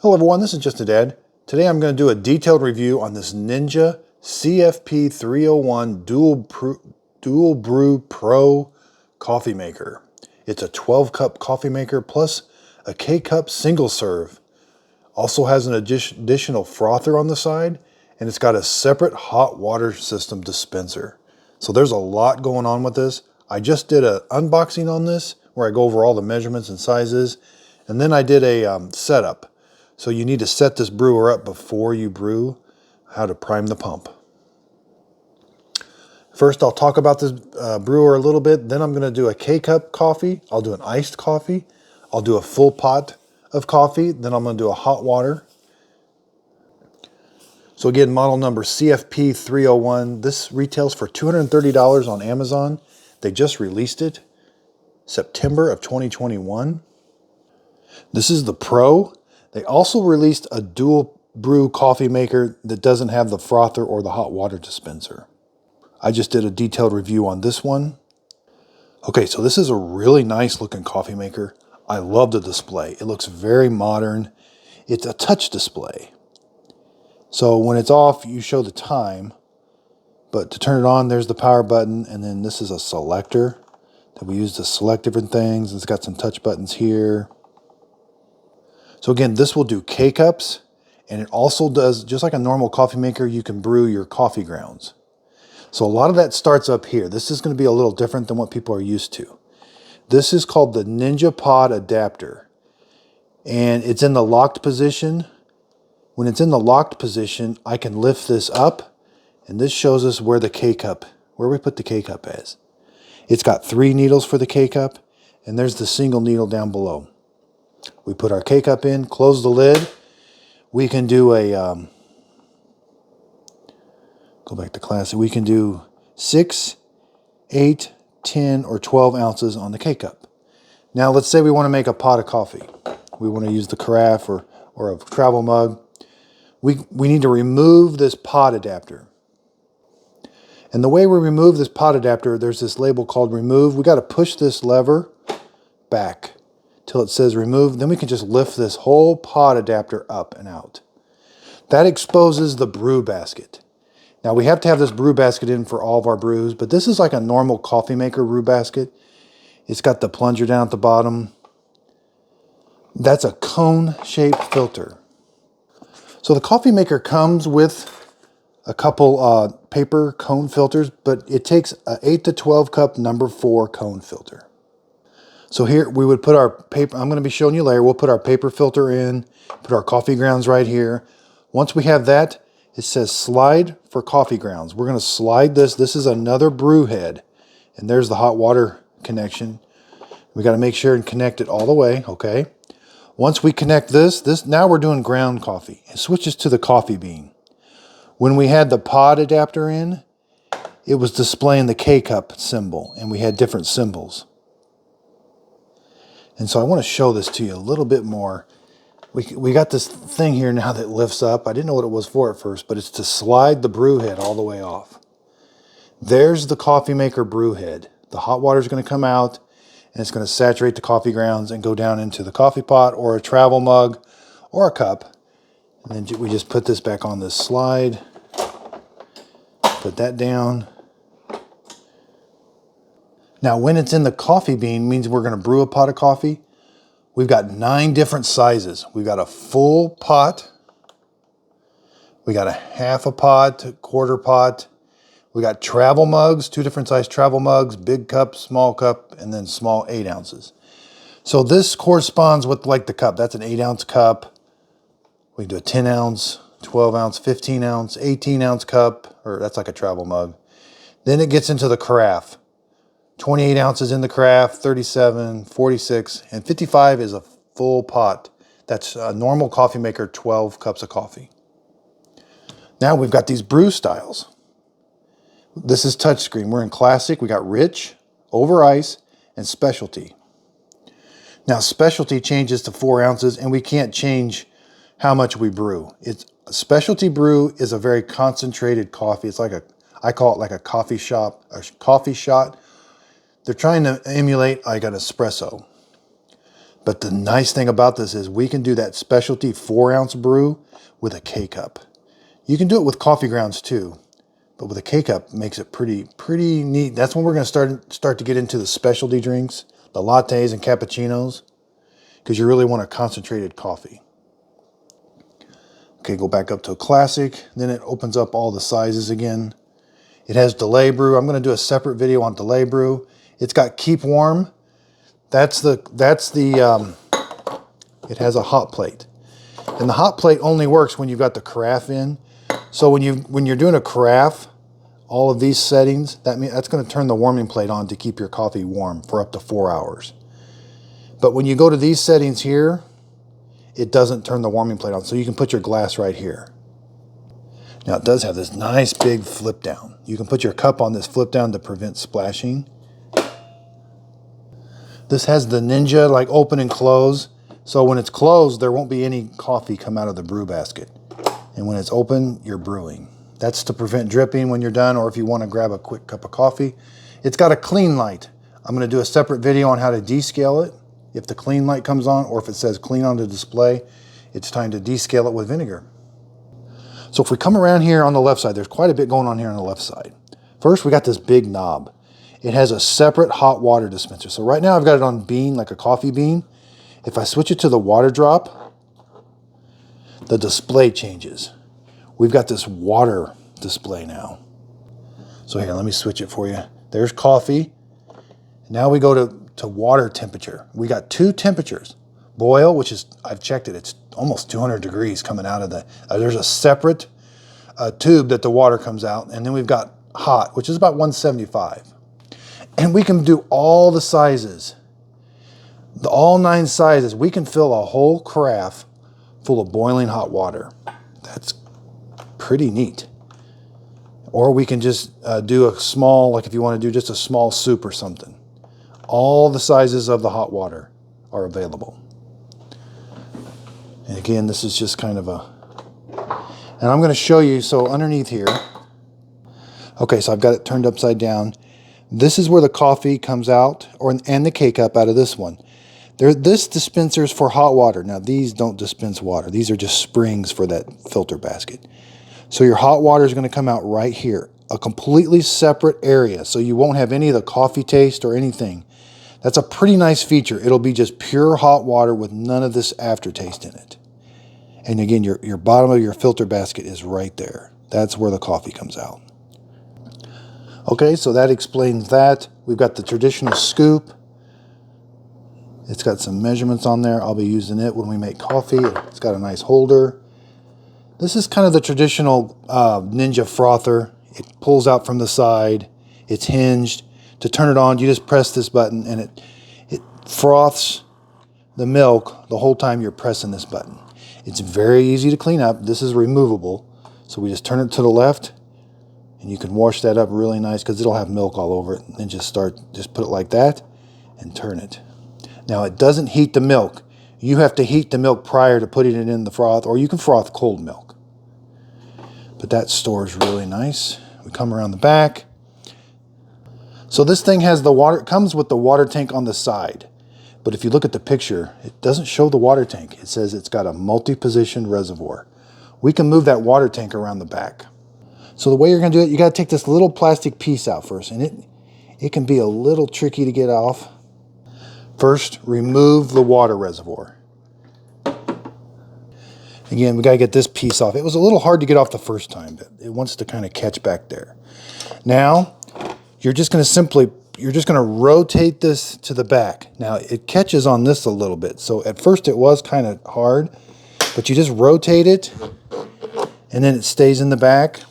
Hello everyone, this is Just a Dad. Today I'm going to do a detailed review on this Ninja CFP301 Dual Brew Pro coffee maker. It's a 12 cup coffee maker plus a K-cup single serve. Also has an additional frother on the side, and it's got a separate hot water system dispenser. So there's a lot going on with this. I just did an unboxing on this where I go over all the measurements and sizes, and then I did a setup. So you need to set this brewer up before you brew, how to prime the pump. First, I'll talk about this brewer a little bit. Then I'm going to do a K-cup coffee. I'll do an iced coffee. I'll do a full pot of coffee. Then I'm going to do a hot water. So again, model number CFP301. This retails for $230 on Amazon. They just released it September of 2021. This is the Pro. They also released a dual brew coffee maker that doesn't have the frother or the hot water dispenser. I just did a detailed review on this one. Okay, so this is a really nice looking coffee maker. I love the display. It looks very modern. It's a touch display. So when it's off, you show the time. But to turn it on, there's the power button. And then this is a selector that we use to select different things. It's got some touch buttons here. So again, this will do K-cups, and it also does, just like a normal coffee maker, you can brew your coffee grounds. So a lot of that starts up here. This is going to be a little different than what people are used to. This is called the Ninja Pod adapter, and it's in the locked position. When it's in the locked position, I can lift this up, and this shows us where the K-cup, where we put the K-cup as. It's got 3 needles for the K-cup, and there's the single needle down below. We put our K-cup in, close the lid. We can do a, go back to classic. We can do 6, 8, 10, or 12 ounces on the K-cup. Now let's say we want to make a pot of coffee. We want to use the Carafe or a travel mug. We need to remove this pod adapter. And the way we remove this pod adapter, there's this label called remove. We got to push this lever back till it says remove. Then we can just lift this whole pod adapter up and out. That exposes the brew basket. Now we have to have this brew basket in for all of our brews, but this is like a normal coffee maker brew basket. It's got the plunger down at the bottom. That's a cone-shaped filter. So the coffee maker comes with a couple paper cone filters, but it takes an 8 to 12 cup number 4 cone filter. So here we would put our paper, I'm going to be showing you later, we'll put our paper filter in, put our coffee grounds right here. Once we have that, it says slide for coffee grounds. We're going to slide this. This is another brew head, and there's the hot water connection. We got to make sure and connect it all the way, okay? Once we connect this, now we're doing ground coffee. It switches to the coffee bean. When we had the pod adapter in, it was displaying the K-cup symbol, and we had different symbols. And so I want to show this to you a little bit more. We got this thing here now that lifts up. I didn't know what it was for at first, but it's to slide the brew head all the way off. There's the coffee maker brew head. The hot water is going to come out, and it's going to saturate the coffee grounds and go down into the coffee pot or a travel mug or a cup. And then we just put this back on this slide. Put that down. Now, when it's in the coffee bean, means we're going to brew a pot of coffee. We've got 9 different sizes. We've got a full pot. We got a half a pot, quarter pot. We got travel mugs, 2 different size travel mugs, big cup, small cup, and then small 8 ounces. So this corresponds with like the cup. That's an 8 ounce cup. We can do a 10 ounce, 12 ounce, 15 ounce, 18 ounce cup, or that's like a travel mug. Then it gets into the carafe. 28 ounces in the carafe, 37, 46, and 55 is a full pot. That's a normal coffee maker, 12 cups of coffee. Now we've got these brew styles. This is touchscreen. We're in classic. We got rich, over ice, and specialty. Now specialty changes to 4 ounces, and we can't change how much we brew. Specialty brew is a very concentrated coffee. It's like I call it like a coffee shop, a coffee shot. They're trying to emulate like an espresso. But the nice thing about this is we can do that specialty 4-ounce brew with a K-cup. You can do it with coffee grounds too, but with a K-cup makes it pretty neat. That's when we're going to start to get into the specialty drinks, the lattes and cappuccinos, because you really want a concentrated coffee. Okay, go back up to a classic. Then it opens up all the sizes again. It has delay brew. I'm going to do a separate video on delay brew. It's got keep warm. It has a hot plate. And the hot plate only works when you've got the carafe in. So when you're doing a carafe, all of these settings, that's going to turn the warming plate on to keep your coffee warm for up to 4 hours. But when you go to these settings here, it doesn't turn the warming plate on. So you can put your glass right here. Now it does have this nice big flip down. You can put your cup on this flip down to prevent splashing. This has the Ninja like open and close. So when it's closed, there won't be any coffee come out of the brew basket. And when it's open, you're brewing. That's to prevent dripping when you're done, or if you want to grab a quick cup of coffee. It's got a clean light. I'm going to do a separate video on how to descale it. If the clean light comes on, or if it says clean on the display, it's time to descale it with vinegar. So if we come around here on the left side, there's quite a bit going on here on the left side. First, we got this big knob. It has a separate hot water dispenser. So right now I've got it on bean, like a coffee bean. If I switch it to the water drop, the display changes. We've got this water display now. So here, let me switch it for you. There's coffee. Now we go to water temperature. We got 2 temperatures. Boil, which is, I've checked it, it's almost 200 degrees coming out of the, there's a separate tube that the water comes out. And then we've got hot, which is about 175. And we can do all the sizes, all 9 sizes. We can fill a whole carafe full of boiling hot water. That's pretty neat. Or we can just do a small, like if you want to do just a small soup or something. All the sizes of the hot water are available. And again, this is just kind of a, and I'm going to show you, so underneath here, okay, so I've got it turned upside down. This is where the coffee comes out, and the K-cup out of this one. This dispenser is for hot water. Now, these don't dispense water. These are just springs for that filter basket. So your hot water is going to come out right here, a completely separate area, so you won't have any of the coffee taste or anything. That's a pretty nice feature. It'll be just pure hot water with none of this aftertaste in it. And again, your bottom of your filter basket is right there. That's where the coffee comes out. Okay, so that explains that. We've got the traditional scoop. It's got some measurements on there. I'll be using it when we make coffee. It's got a nice holder. This is kind of the traditional Ninja frother. It pulls out from the side. It's hinged. To turn it on, you just press this button and it froths the milk the whole time you're pressing this button. It's very easy to clean up. This is removable. So we just turn it to the left and you can wash that up really nice because it'll have milk all over it. And just put it like that and turn it. Now it doesn't heat the milk. You have to heat the milk prior to putting it in the froth, or you can froth cold milk. But that stores really nice. We come around the back. So this thing has the water, it comes with the water tank on the side. But if you look at the picture, it doesn't show the water tank. It says it's got a multi-position reservoir. We can move that water tank around the back. So the way you're going to do it, you got to take this little plastic piece out first, and it can be a little tricky to get off. First, remove the water reservoir. Again, we got to get this piece off. It was a little hard to get off the first time, but it wants to kind of catch back there. Now, you're just going to rotate this to the back. Now, it catches on this a little bit. So at first it was kind of hard, but you just rotate it and then it stays in the back.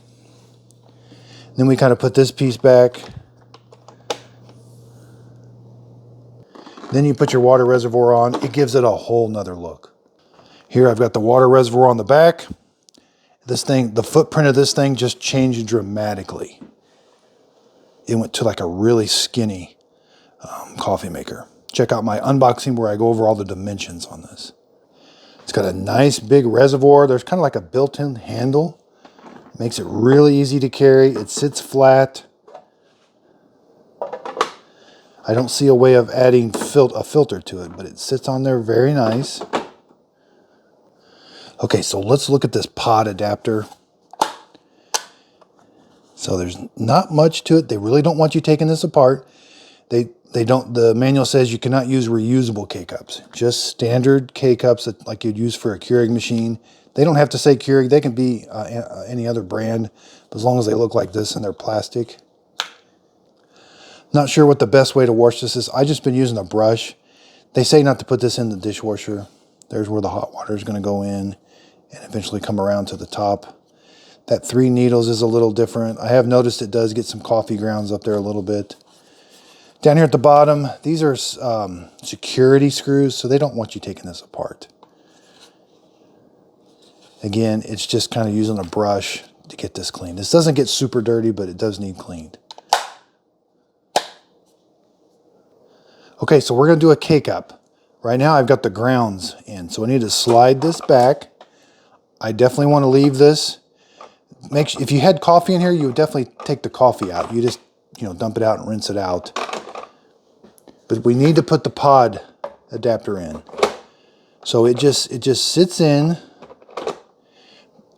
Then we kind of put this piece back. Then you put your water reservoir on. It gives it a whole nother look. Here I've got the water reservoir on the back. This thing, the footprint of this thing just changed dramatically. It went to like a really skinny coffee maker. Check out my unboxing where I go over all the dimensions on this. It's got a nice big reservoir. There's kind of like a built-in handle. Makes it really easy to carry. It sits flat. I don't see a way of adding a filter to it, but it sits on there very nice. Okay, so let's look at this pod adapter. So there's not much to it. They really don't want you taking this apart. The manual says you cannot use reusable K-cups, just standard K-cups that like you'd use for a Keurig machine. They don't have to say Keurig. They can be any other brand, as long as they look like this and they're plastic. Not sure what the best way to wash this is. I just been using a brush. They say not to put this in the dishwasher. There's where the hot water is going to go in and eventually come around to the top. That 3 needles is a little different. I have noticed it does get some coffee grounds up there a little bit. Down here at the bottom, these are security screws, so they don't want you taking this apart. Again, it's just kind of using a brush to get this clean. This doesn't get super dirty, but it does need cleaned. Okay, so we're going to do a K-cup. Right now I've got the grounds in, so I need to slide this back. I definitely want to leave this. If you had coffee in here, you would definitely take the coffee out. You just, dump it out and rinse it out. But we need to put the pod adapter in. So it just sits in.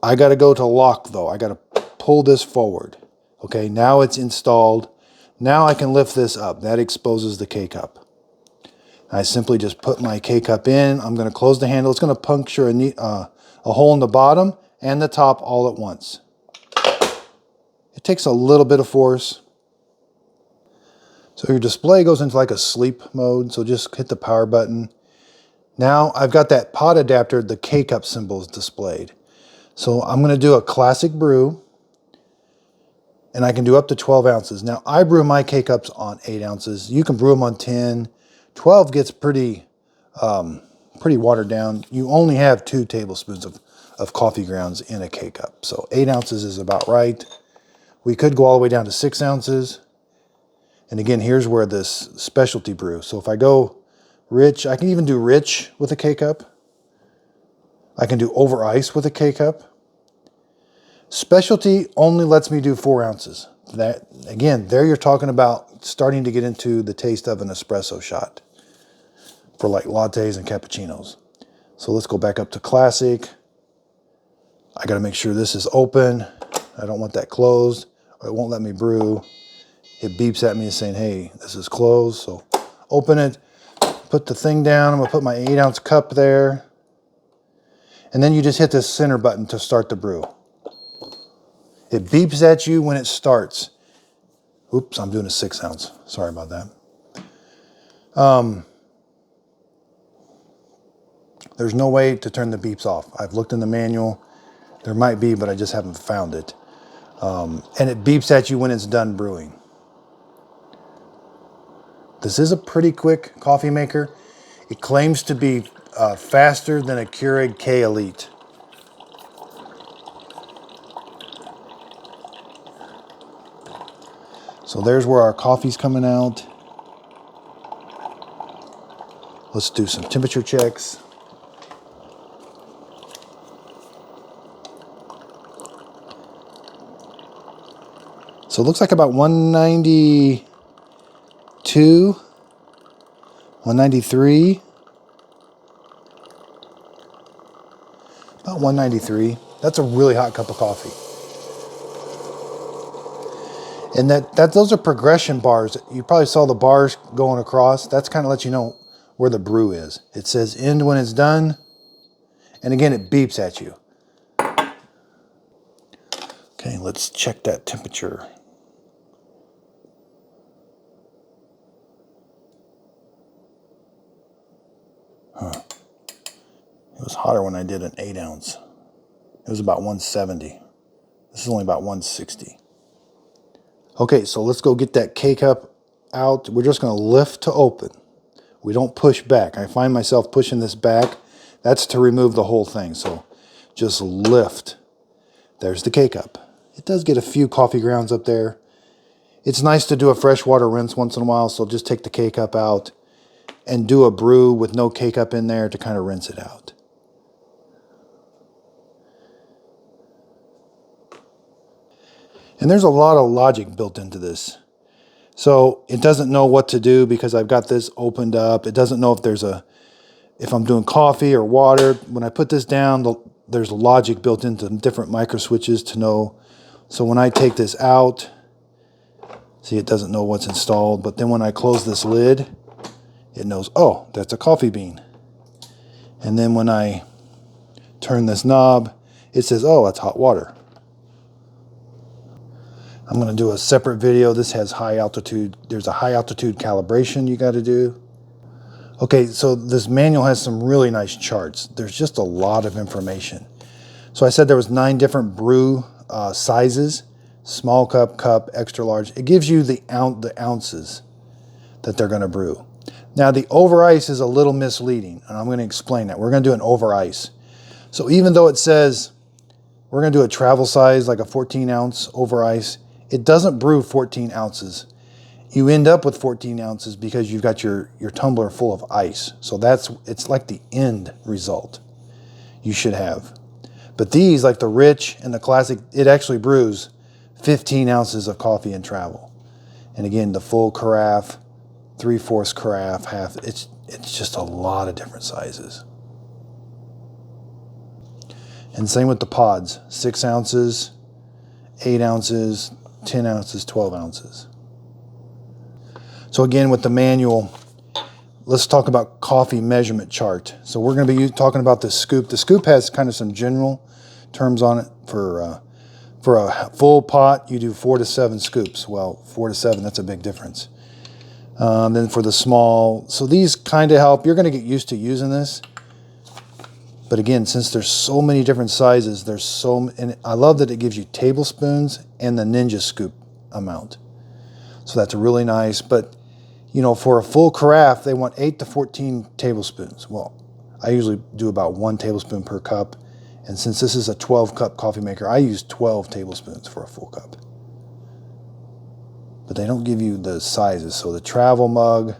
I got to go to lock though. I got to pull this forward. Okay, now it's installed. Now I can lift this up. That exposes the K-cup. I simply just put my K-cup in. I'm going to close the handle. It's going to puncture a hole in the bottom and the top all at once. It takes a little bit of force. So your display goes into like a sleep mode. So just hit the power button. Now I've got that pod adapter, the K-cup symbol is displayed. So I'm going to do a classic brew. And I can do up to 12 ounces. Now I brew my K-cups on 8 ounces. You can brew them on 10. 12 gets pretty watered down. You only have 2 tablespoons of coffee grounds in a K-cup. So 8 ounces is about right. We could go all the way down to 6 ounces. And again, here's where this specialty brew. So if I go rich, I can even do rich with a K-cup. I can do over ice with a K-cup. Specialty only lets me do 4 ounces. That, again, there you're talking about starting to get into the taste of an espresso shot for like lattes and cappuccinos. So let's go back up to classic. I got to make sure this is open. I don't want that closed, or it won't let me brew. It beeps at me saying, hey, this is closed. So open it, put the thing down. I'm going to put my 8 ounce cup there. And then you just hit this center button to start the brew. It beeps at you when it starts. Oops, I'm doing a 6 ounce. Sorry about that. There's no way to turn the beeps off. I've looked in the manual. There might be, but I just haven't found it. And it beeps at you when it's done brewing. This is a pretty quick coffee maker. It claims to be faster than a Keurig K Elite. So there's where our coffee's coming out. Let's do some temperature checks. So it looks like about 192, 193, about 193. That's a really hot cup of coffee. And those are progression bars. You probably saw the bars going across. That's kind of lets you know where the brew is. It says end when it's done. And again, it beeps at you. Okay, let's check that temperature. It was hotter when I did an 8 ounce. It was about 170. This is only about 160. Okay, so let's go get that K-cup out. We're just going to lift to open. We don't push back. I find myself pushing this back. That's to remove the whole thing. So just lift. There's the K-cup. It does get a few coffee grounds up there. It's nice to do a freshwater rinse once in a while, so just take the K-cup out and do a brew with no K-cup in there to kind of rinse it out. And there's a lot of logic built into this. So it doesn't know what to do because I've got this opened up. It doesn't know if I'm doing coffee or water. When I put this down, there's logic built into different micro switches to know. So when I take this out, see, it doesn't know what's installed. But then when I close this lid, it knows, oh, that's a coffee bean. And then when I turn this knob, it says, oh, that's hot water. I'm going to do a separate video. This has high altitude. There's a high altitude calibration you got to do. Okay, so this manual has some really nice charts. There's just a lot of information. So I said there was 9 different brew sizes: small cup, extra large. It gives you the ounces that they're going to brew. Now the over ice is a little misleading, and I'm going to explain that. We're going to do an over ice. So even though it says we're going to do a travel size, like a 14-ounce over ice, it doesn't brew 14 ounces. You end up with 14 ounces because you've got your tumbler full of ice. So it's like the end result you should have. But these, like the Rich and the Classic, it actually brews 15 ounces of coffee in travel. And again, the full carafe, 3/4 carafe, half, it's just a lot of different sizes. And same with the pods, 6 ounces, 8 ounces, 10 ounces, 12 ounces. So again, with the manual, let's talk about coffee measurement chart. So we're going to be talking about the scoop. The scoop has kind of some general terms on it. For a full pot, you do 4 to 7 scoops. Well, 4 to 7, that's a big difference. Then for the small, so these kind of help. You're going to get used to using this. But again, since there's so many different sizes, and I love that it gives you tablespoons and the Ninja scoop amount. So that's really nice. But you know, for a full carafe, they want 8 to 14 tablespoons. Well, I usually do about 1 tablespoon per cup. And since this is a 12-cup coffee maker, I use 12 tablespoons for a full cup. But they don't give you the sizes. So the travel mug,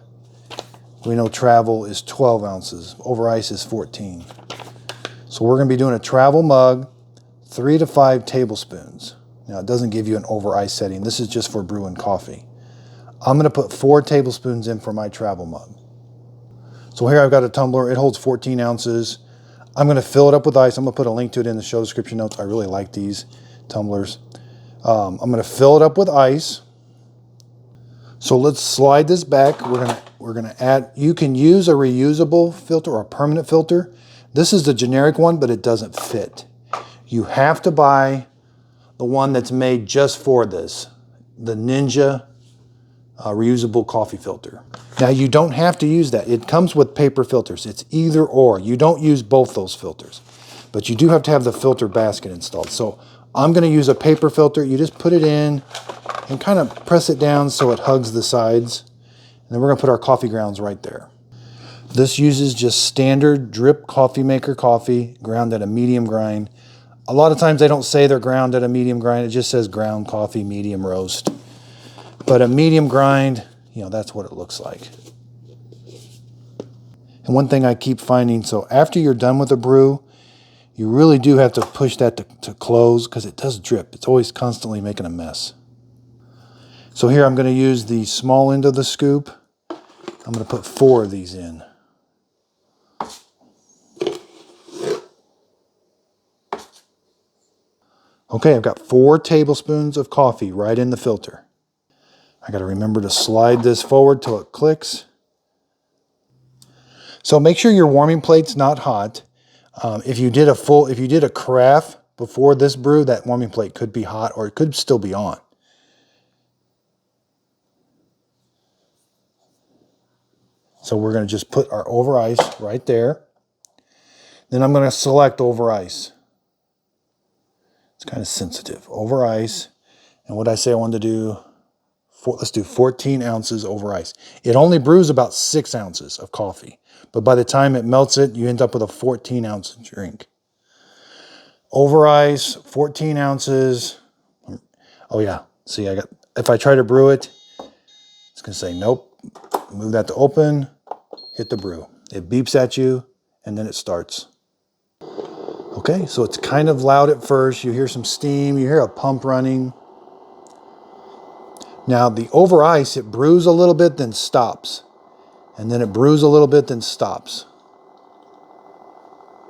we know travel is 12 ounces. Over ice is 14. So we're going to be doing a travel mug, 3 to 5 tablespoons. Now, it doesn't give you an over ice setting. This is just for brewing coffee. I'm going to put 4 tablespoons in for my travel mug. So here I've got a tumbler. It holds 14 ounces. I'm going to fill it up with ice. I'm going to put a link to it in the show description notes. I really like these tumblers. I'm going to fill it up with ice. So let's slide this back. We're going to add, you can use a reusable filter or a permanent filter. This is the generic one, but it doesn't fit. You have to buy the one that's made just for this, the Ninja reusable coffee filter. Now you don't have to use that. It comes with paper filters. It's either or. You don't use both those filters, but you do have to have the filter basket installed. So I'm going to use a paper filter. You just put it in and kind of press it down so it hugs the sides. And then we're going to put our coffee grounds right there. This uses just standard drip coffee maker coffee, ground at a medium grind. A lot of times they don't say they're ground at a medium grind. It just says ground coffee, medium roast. But a medium grind, you know, that's what it looks like. And one thing I keep finding, so after you're done with a brew, you really do have to push that to close because it does drip. It's always constantly making a mess. So here I'm going to use the small end of the scoop. I'm going to put 4 of these in. Okay, I've got 4 tablespoons of coffee right in the filter. I got to remember to slide this forward till it clicks. So make sure your warming plate's not hot. If you did a carafe before this brew, that warming plate could be hot or it could still be on. So we're going to just put our over ice right there. Then I'm going to select over ice. It's kind of sensitive. Over ice. And what I say I wanted to do, let's do 14 ounces over ice. It only brews about 6 ounces of coffee. But by the time it melts it, you end up with a 14-ounce drink. Over ice, 14 ounces. Oh yeah, see, if I try to brew it, it's going to say nope. Move that to open, hit the brew. It beeps at you, and then it starts. Okay, so it's kind of loud at first. You hear some steam, you hear a pump running. Now the over ice, it brews a little bit, then stops. And then it brews a little bit, then stops.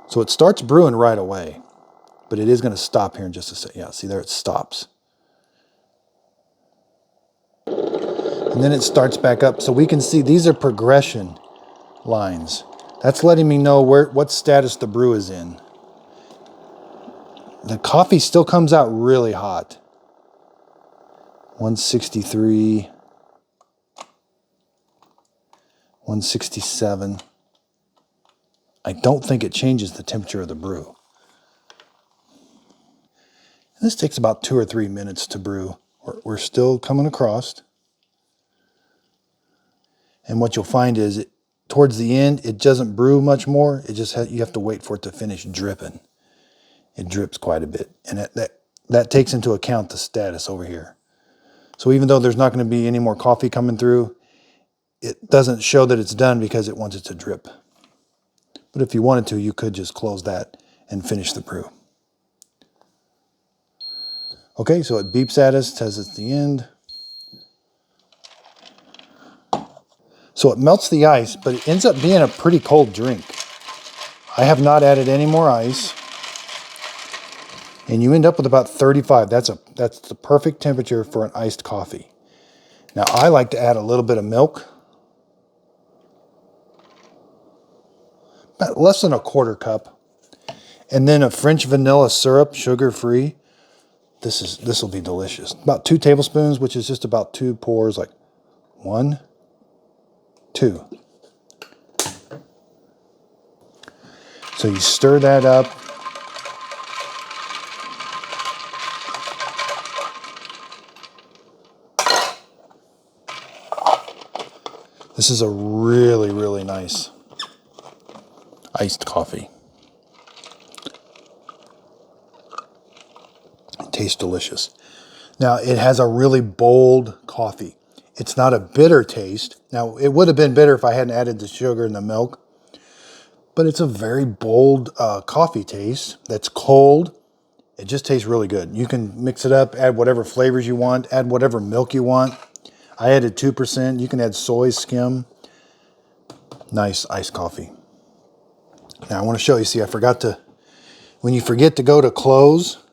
So it starts brewing right away. But it is going to stop here in just a second. Yeah, see there it stops. And then it starts back up. So we can see these are progression lines. That's letting me know what status the brew is in. The coffee still comes out really hot. 163, 167. I don't think it changes the temperature of the brew. And this takes about 2 or 3 minutes to brew. We're still coming across. And what you'll find is towards the end, it doesn't brew much more. It just you have to wait for it to finish dripping. It drips quite a bit. And that takes into account the status over here. So even though there's not going to be any more coffee coming through, it doesn't show that it's done because it wants it to drip. But if you wanted to, you could just close that and finish the brew. Okay, so it beeps at us, says it's the end. So it melts the ice, but it ends up being a pretty cold drink. I have not added any more ice. And you end up with about 35. That's the perfect temperature for an iced coffee. Now I like to add a little bit of milk. About less than a quarter cup. And then a French vanilla syrup, sugar-free. This will be delicious. About 2 tablespoons, which is just about 2 pours, like 1, 2. So you stir that up. This is a really, really nice iced coffee. It tastes delicious. Now, it has a really bold coffee. It's not a bitter taste. Now, it would have been bitter if I hadn't added the sugar and the milk. But it's a very bold coffee taste that's cold. It just tastes really good. You can mix it up, add whatever flavors you want, add whatever milk you want. I added 2%. You can add soy, skim. Nice iced coffee. Now I want to show you, see I forgot to, when you forget to go to close,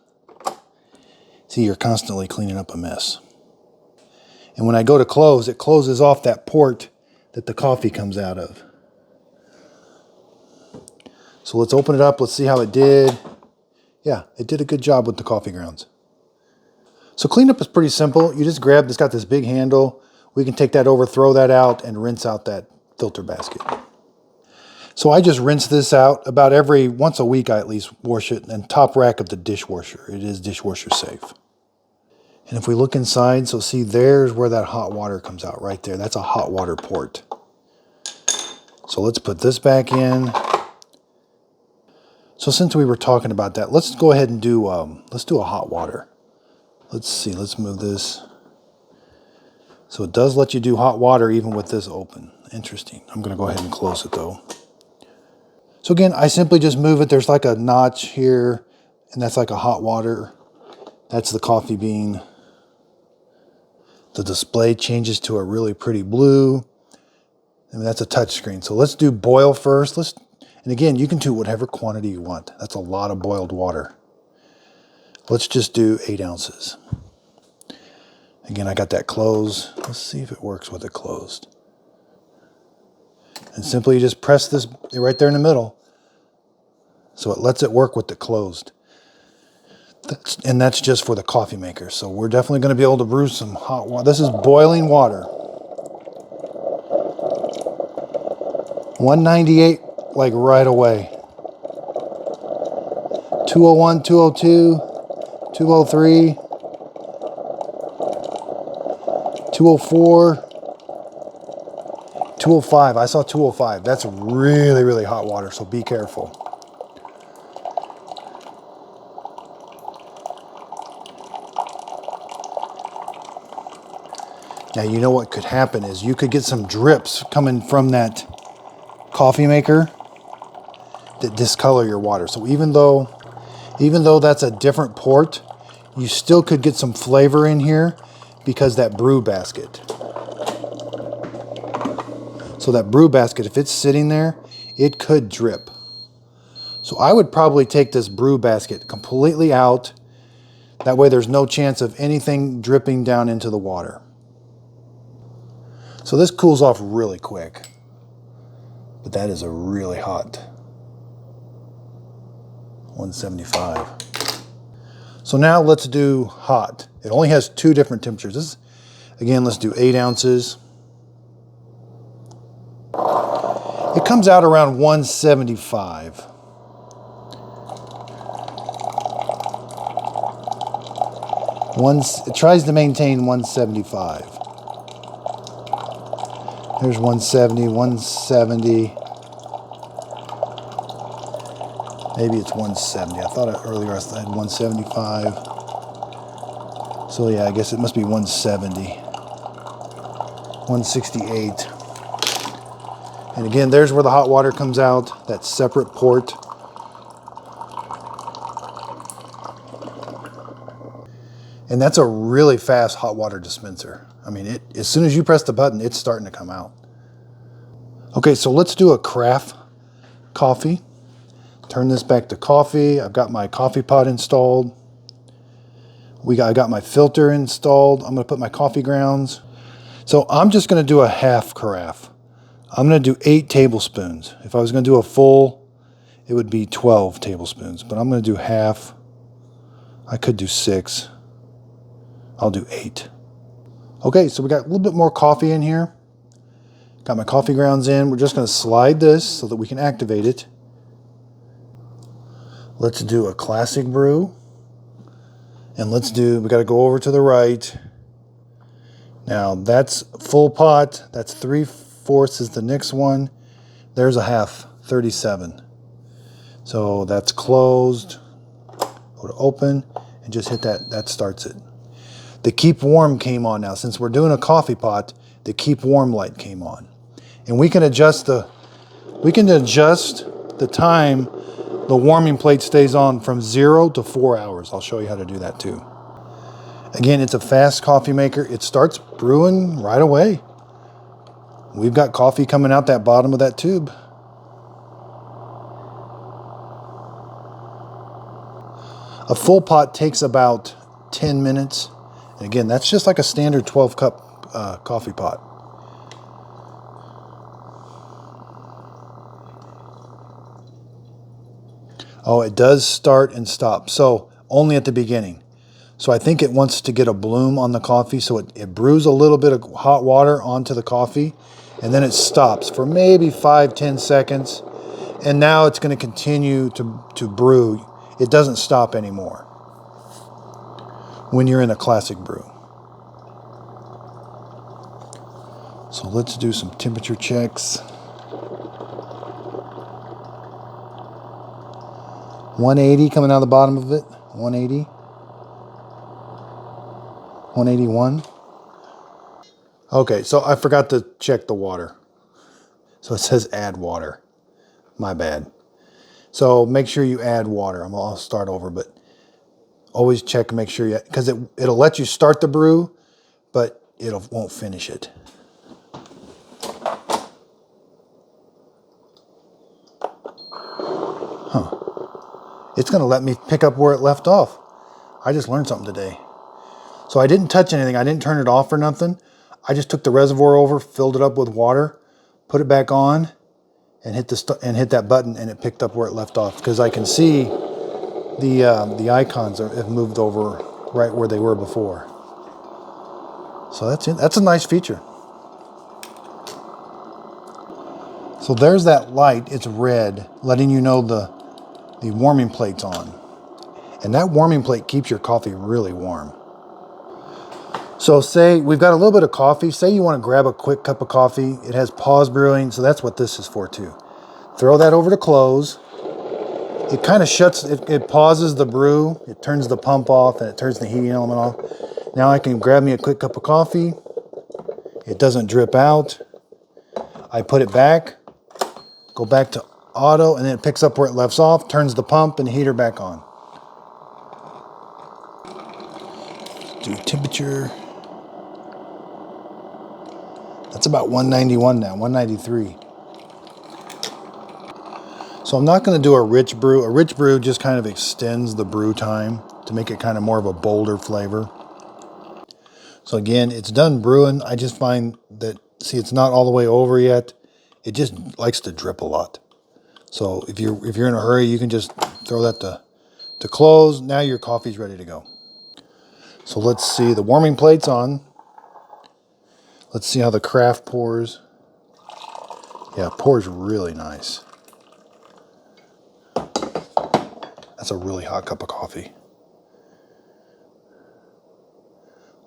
see you're constantly cleaning up a mess. And when I go to close, it closes off that port that the coffee comes out of. So let's open it up, let's see how it did. Yeah, it did a good job with the coffee grounds. So cleanup is pretty simple. You just grab, it's got this big handle. We can take that over, throw that out, and rinse out that filter basket. So I just rinse this out about once a week. I at least wash it, and top rack of the dishwasher. It is dishwasher safe. And if we look inside, so see there's where that hot water comes out right there. That's a hot water port. So let's put this back in. So since we were talking about that, let's go ahead and do a hot water. Let's see, let's move this. So it does let you do hot water even with this open. Interesting. I'm going to go ahead and close it though. So again, I simply just move it. There's like a notch here, and that's like a hot water. That's the coffee bean. The display changes to a really pretty blue. And that's a touch screen. So let's do boil first. And again, you can do whatever quantity you want. That's a lot of boiled water. Let's just do 8 ounces. Again, I got that closed. Let's see if it works with it closed. And simply just press this right there in the middle. So it lets it work with it closed. And that's just for the coffee maker. So we're definitely going to be able to brew some hot water. This is boiling water. 198, like right away. 201, 202, 203, 204, 205. I saw 205. That's really, really hot water, so be careful. Now, you know what could happen is you could get some drips coming from that coffee maker that discolor your water. So even though that's a different port, you still could get some flavor in here because that brew basket. So that brew basket, if it's sitting there, it could drip. So I would probably take this brew basket completely out. That way there's no chance of anything dripping down into the water. So this cools off really quick. But that is a really hot 175. So now let's do hot. It only has 2 different temperatures. This, again, let's do 8 ounces. It comes out around 175. It tries to maintain 175. There's 170, 170. Maybe it's 170. I thought earlier I had 175. So yeah, I guess it must be 170. 168. And again, there's where the hot water comes out, that separate port. And that's a really fast hot water dispenser. I mean, as soon as you press the button, it's starting to come out. Okay, so let's do a Carafe coffee. Turn this back to coffee. I've got my coffee pot installed. I got my filter installed. I'm gonna put my coffee grounds. So I'm just gonna do a half carafe. I'm gonna do 8 tablespoons. If I was gonna do a full, it would be 12 tablespoons, but I'm gonna do half. I could do 6. I'll do 8. Okay, so we got a little bit more coffee in here. Got my coffee grounds in. We're just gonna slide this so that we can activate it. Let's do a classic brew. And we got to go over to the right. Now that's full pot. That's 3/4 is the next one. There's a half, 37. So that's closed. Go to open and just hit that. That starts it. The keep warm came on now. Since we're doing a coffee pot, the keep warm light came on. And we can adjust the time the warming plate stays on from 0 to 4 hours. I'll show you how to do that too. Again, it's a fast coffee maker. It starts brewing right away. We've got coffee coming out that bottom of that tube. A full pot takes about 10 minutes. And again, that's just like a standard 12 cup coffee pot. Oh, it does start and stop. So only at the beginning. So I think it wants to get a bloom on the coffee. So it brews a little bit of hot water onto the coffee. And then it stops for maybe 5-10 seconds. And now it's going to continue to brew. It doesn't stop anymore when you're in a classic brew. So let's do some temperature checks. 180 coming out of the bottom of it. 180. 181. Okay, so I forgot to check the water. So it says add water. My bad. So make sure you add water. I'll start over, but always check and make sure you, because it'll let you start the brew, but won't finish it. Huh. It's going to let me pick up where it left off. I just learned something today. So I didn't touch anything. I didn't turn it off or nothing. I just took the reservoir over, filled it up with water, put it back on, and hit that button, and it picked up where it left off. Because I can see the icons have moved over right where they were before. So that's it. That's a nice feature. So there's that light. It's red, letting you know the warming plate's on. And that warming plate keeps your coffee really warm. So say we've got a little bit of coffee. Say you want to grab a quick cup of coffee. It has pause brewing, so that's what this is for too. Throw that over to close. It kind of shuts, it pauses the brew. It turns the pump off and it turns the heating element off. Now I can grab me a quick cup of coffee. It doesn't drip out. I put it back, go back to auto, and then it picks up where it left off, turns the pump and the heater back on. Do temperature. That's about 191 now, 193. So I'm not going to do a rich brew. A rich brew just kind of extends the brew time to make it kind of more of a bolder flavor. So again, it's done brewing. I just find that, see, it's not all the way over yet. It just likes to drip a lot. So if you're in a hurry, you can just throw that to close. Now your coffee's ready to go. So let's see, the warming plate's on. Let's see how the carafe pours. Yeah, it pours really nice. That's a really hot cup of coffee.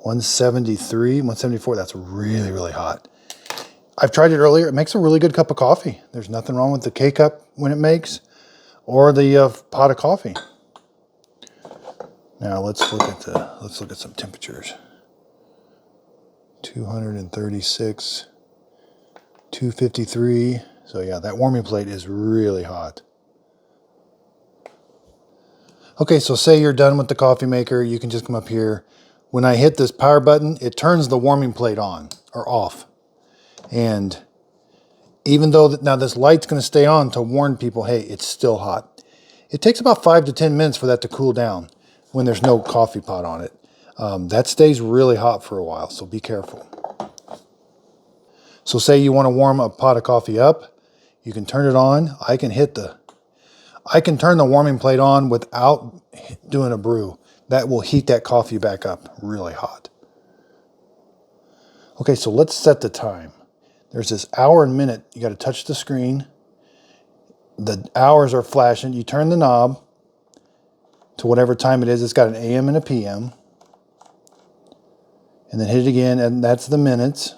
173, 174, that's really, really hot. I've tried it earlier. It makes a really good cup of coffee. There's nothing wrong with the K-cup when it makes, or the pot of coffee. Now let's look at some temperatures. 236, 253. So yeah, that warming plate is really hot. Okay, so say you're done with the coffee maker, you can just come up here. When I hit this power button, it turns the warming plate on or off. And even though now this light's going to stay on to warn people, hey, it's still hot. It takes about 5 to 10 minutes for that to cool down when there's no coffee pot on it. That stays really hot for a while, so be careful. So say you want to warm a pot of coffee up, you can turn it on. I can turn the warming plate on without doing a brew. That will heat that coffee back up really hot. Okay, so let's set the time. There's this hour and minute. You got to touch the screen. The hours are flashing. You turn the knob to whatever time it is. It's got an AM and a PM. And then hit it again, and that's the minutes.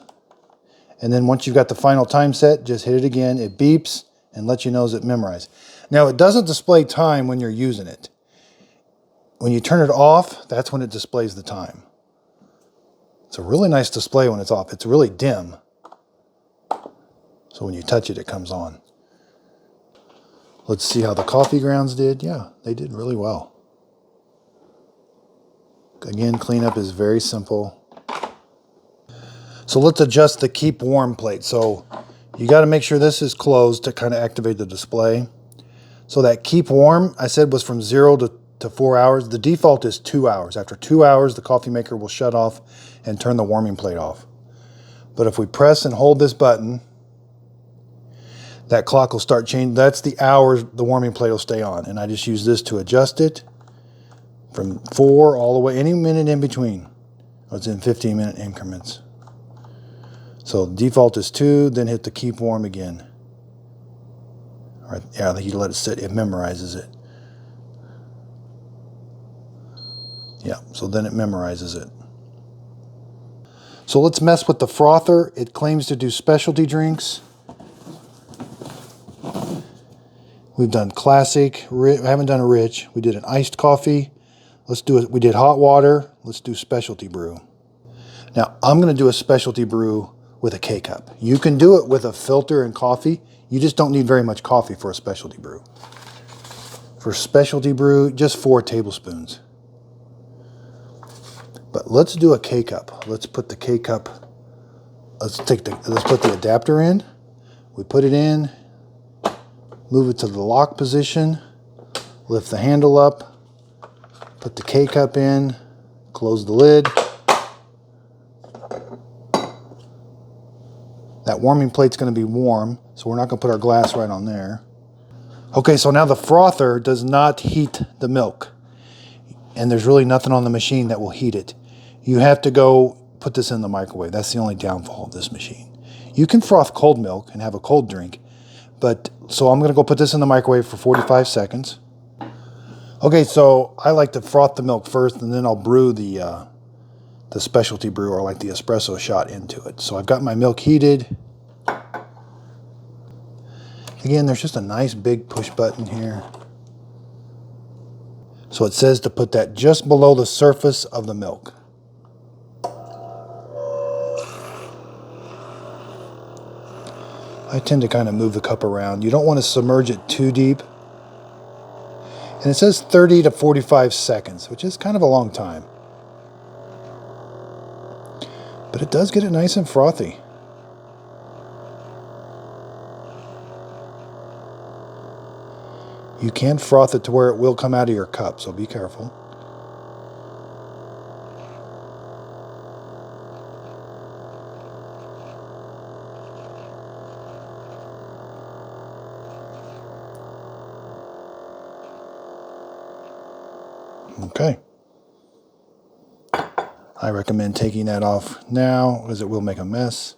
And then once you've got the final time set, just hit it again. It beeps and lets you know it's memorized. Now, it doesn't display time when you're using it. When you turn it off, that's when it displays the time. It's a really nice display when it's off. It's really dim. So when you touch it, it comes on. Let's see how the coffee grounds did. Yeah, they did really well. Again, cleanup is very simple. So let's adjust the keep warm plate. So you got to make sure this is closed to kind of activate the display. So that keep warm, I said, was from 0 to 4 hours. The default is 2 hours. After 2 hours, the coffee maker will shut off and turn the warming plate off. But if we press and hold this button, that clock will start changing. That's the hours the warming plate will stay on. And I just use this to adjust it from 4 all the way, any minute in between. It's in 15-minute increments. So default is 2, then hit the keep warm again. All right, yeah, you let it sit, it memorizes it. Yeah, so then it memorizes it. So let's mess with the frother. It claims to do specialty drinks. We've done classic, we haven't done a rich. We did an iced coffee. Let's do it. We did hot water. Let's do specialty brew. Now, I'm going to do a specialty brew with a K-cup. You can do it with a filter and coffee. You just don't need very much coffee for a specialty brew. For specialty brew, just 4 tablespoons. But let's do a K-cup. Let's put the K-cup, let's put the adapter in. We put it in, move it to the lock position, lift the handle up, put the K-cup in, close the lid. That warming plate's going to be warm, so we're not going to put our glass right on there. Okay, so now the frother does not heat the milk, and there's really nothing on the machine that will heat it. You have to go put this in the microwave. That's the only downfall of this machine. You can froth cold milk and have a cold drink, but so I'm going to go put this in the microwave for 45 seconds. Okay, so I like to froth the milk first, and then I'll brew the specialty brew, or like the espresso shot, into it. So I've got my milk heated. Again, there's just a nice big push button here. So it says to put that just below the surface of the milk. I tend to kind of move the cup around. You don't want to submerge it too deep. And it says 30 to 45 seconds, which is kind of a long time. But it does get it nice and frothy. You can froth it to where it will come out of your cup, so be careful. Okay. I recommend taking that off now, as it will make a mess.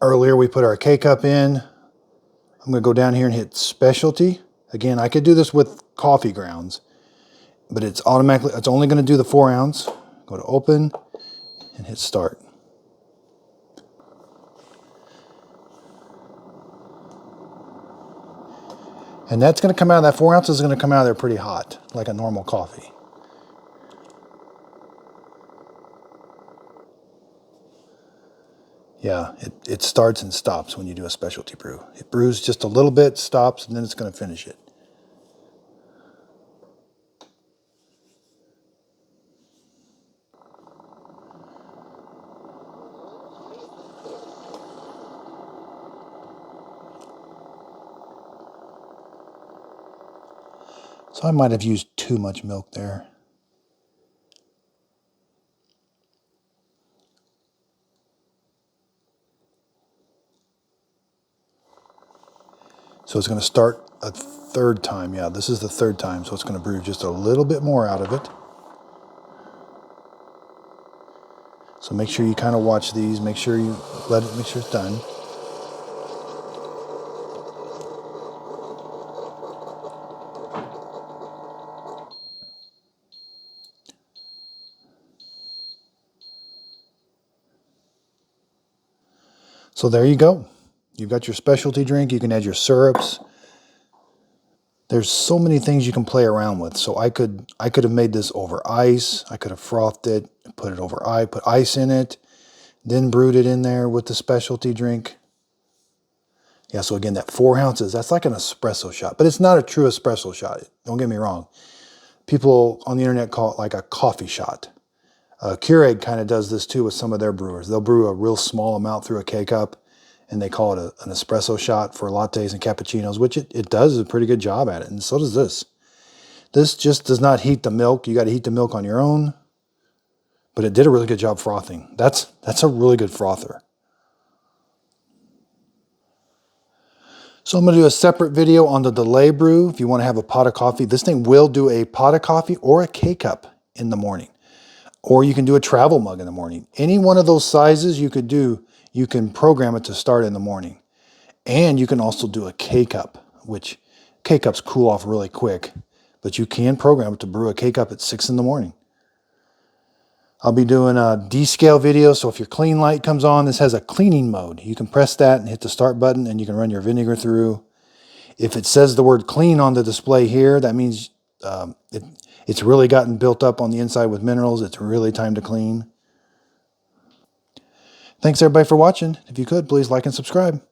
Earlier we put our K-Cup in. I'm going to go down here and hit Specialty. Again, I could do this with coffee grounds, but it's automatically, it's only going to do the 4 ounce. Go to Open and hit Start. And that's going to come out, that 4 ounces is going to come out of there pretty hot, like a normal coffee. Yeah, it starts and stops when you do a specialty brew. It brews just a little bit, stops, and then it's going to finish it. So I might have used too much milk there. So it's going to start a 3rd time. Yeah, this is the 3rd time, so it's going to brew just a little bit more out of it. So make sure you kind of watch these. Make sure you let it, make sure it's done. So there you go. You've got your specialty drink. You can add your syrups. There's so many things you can play around with. So I could have made this over ice. I could have frothed it, put it over ice, put ice in it, then brewed it in there with the specialty drink. Yeah, so again, that 4 ounces, that's like an espresso shot, but it's not a true espresso shot. Don't get me wrong. People on the internet call it like a coffee shot. Keurig kind of does this too with some of their brewers. They'll brew a real small amount through a K-Cup, and they call it an espresso shot for lattes and cappuccinos, which it does a pretty good job at it, and so does this. This just does not heat the milk. You got to heat the milk on your own, but it did a really good job frothing. That's a really good frother. So I'm going to do a separate video on the delay brew if you want to have a pot of coffee. This thing will do a pot of coffee or a K-Cup in the morning. Or you can do a travel mug in the morning. Any one of those sizes you could do, you can program it to start in the morning. And you can also do a K-Cup, which K-Cups cool off really quick. But you can program it to brew a K-Cup at 6 in the morning. I'll be doing a descale video, so if your clean light comes on, this has a cleaning mode. You can press that and hit the start button, and you can run your vinegar through. If it says the word clean on the display here, that means it's really gotten built up on the inside with minerals. It's really time to clean. Thanks everybody for watching. If you could, please like and subscribe.